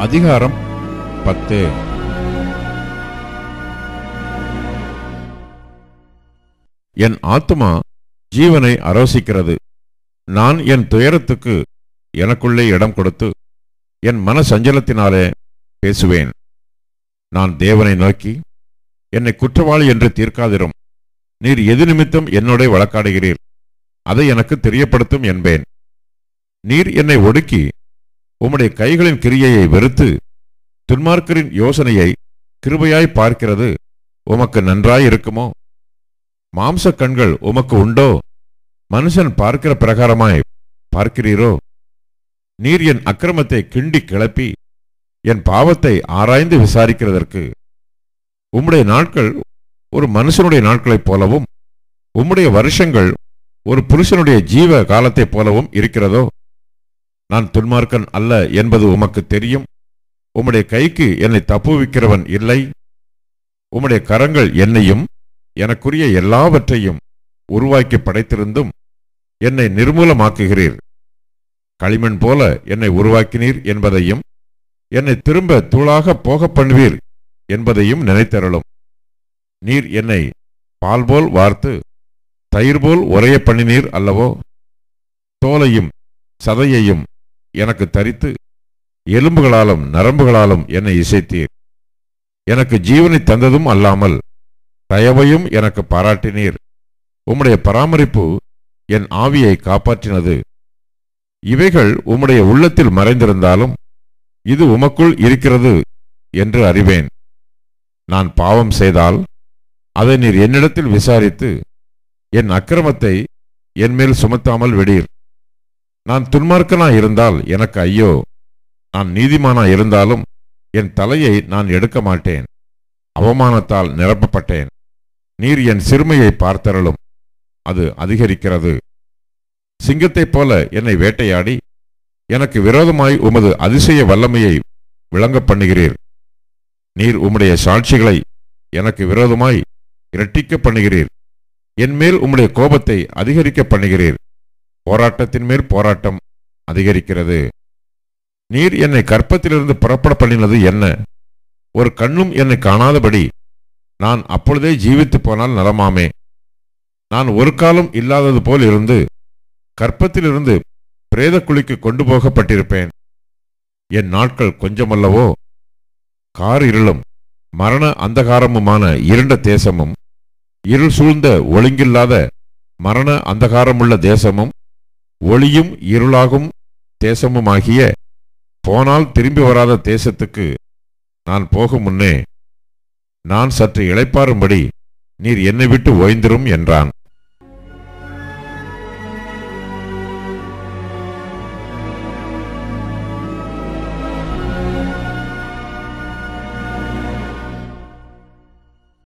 அதிகாரம் 10. என் ஆத்துமா ஜீவனை அரோசிக்கிறது. நான் என் துயரத்துக்கு எனக்குள்ளே இடம் கொடுத்து என் மன சஞ்சலத்தினாலே பேசுவேன். நான் தேவனை நோக்கி, என்னை குற்றவாளி என்று தீர்க்காதிரும். நீர் எது நிமித்தம் என்னோட வழக்காடுகிறீர், அதை எனக்கு தெரியப்படுத்தும் என்பேன். நீர் என்னை ஒடுக்கி உம்முடைய கைகளின் கிரியையை வெறுத்து துன்மார்க்கரின் யோசனையை கிருபையாய் பார்க்கிறது உமக்கு நன்றாயிருக்குமோ? மாம்ச கண்கள் உமக்கு உண்டோ? மனுஷன் பார்க்கிற பிரகாரமாய் பார்க்கிறீரோ? நீர் என் அக்கிரமத்தை கிண்டி கிளப்பி என் பாவத்தை ஆராய்ந்து விசாரிக்கிறதற்கு உம்முடைய நாட்கள் ஒரு மனுஷனுடைய நாட்களைப் போலவும் உம்முடைய வருஷங்கள் ஒரு புருஷனுடைய ஜீவ காலத்தைப் போலவும் இருக்கிறதோ? நான் துன்மார்க்கன் அல்ல என்பது உமக்கு தெரியும். உம்முடைய கைக்கு என்னை தப்புவிக்கிறவன் இல்லை. உம்முடைய கரங்கள் என்னையும் எனக்குரிய எல்லாவற்றையும் உருவாக்கி படைத்திருந்தும் என்னை நிர்மூலமாக்குகிறீர். களிமண் போல என்னை உருவாக்கினீர் என்பதையும் என்னை திரும்ப தூளாக போக பண்ணுவீர் என்பதையும் நினைத்தருளும். நீர் என்னை பால் போல் வார்த்து தயிர் போல் உறைய பண்ணினீர் அல்லவோ? தோலையும் சதையையும் எனக்கு தரித்து எலும்புகளாலும் நரம்புகளாலும் என்னை இசைத்தீர். எனக்கு ஜீவனை தந்ததும் அல்லாமல் தயவையும் எனக்கு பாராட்டினீர். உம்முடைய பராமரிப்பு என் ஆவியை காப்பாற்றினது. இவைகள் உம்முடைய உள்ளத்தில் மறைந்திருந்தாலும் இது உமக்குள் இருக்கிறது என்று அறிவேன். நான் பாவம் செய்தால் அதை நீர் என்னிடத்தில் விசாரித்து என் அக்கிரமத்தை என்மேல் சுமத்தாமல் விடீர். நான் துன்மார்க்கனாயிருந்தால் எனக்கு ஐயோ! நான் நீதிமானாயிருந்தாலும் என் தலையை நான் எடுக்க மாட்டேன். அவமானத்தால் நிரப்பப்பட்டேன். நீர் என் சிறுமையை பார்த்தருளும், அது அதிகரிக்கிறது. சிங்கத்தைப் போல என்னை வேட்டையாடி எனக்கு விரோதமாய் உமது அதிசய வல்லமையை விளங்க பண்ணுகிறீர். நீர் உம்முடைய சாட்சிகளை எனக்கு விரோதமாய் இரட்டிக்க பண்ணுகிறீர். என்மேல் உம்முடைய கோபத்தை அதிகரிக்க பண்ணுகிறீர். போராட்டத்தின் மேல் போராட்டம் அதிகரிக்கிறது. நீர் என்னை கற்பத்திலிருந்து புறப்பட பண்ணினது என்ன? ஒரு கண்ணும் என்னை காணாதபடி நான் அப்பொழுதே ஜீவித்து போனால் நலமாமே. நான் ஒரு காலம் இல்லாதது போல் இருந்து கற்பத்திலிருந்து பிரேத குழிக்கு கொண்டு போகப்பட்டிருப்பேன். என் நாட்கள் கொஞ்சமல்லவோ? கார் இருளும் மரண அந்தகாரமுமான இருண்ட தேசமும் இருள் சூழ்ந்த ஒழுங்கில்லாத மரண அந்தகாரமுள்ள தேசமும் ஒளியும் இருளாகும் தேசமுமாகிய போனால் திரும்பி வராத தேசத்துக்கு நான் போகும் முன்னே நான் சற்று இளைப்பாறும்படி நீர் என்னை விட்டு ஓய்ந்திரும் என்றான்.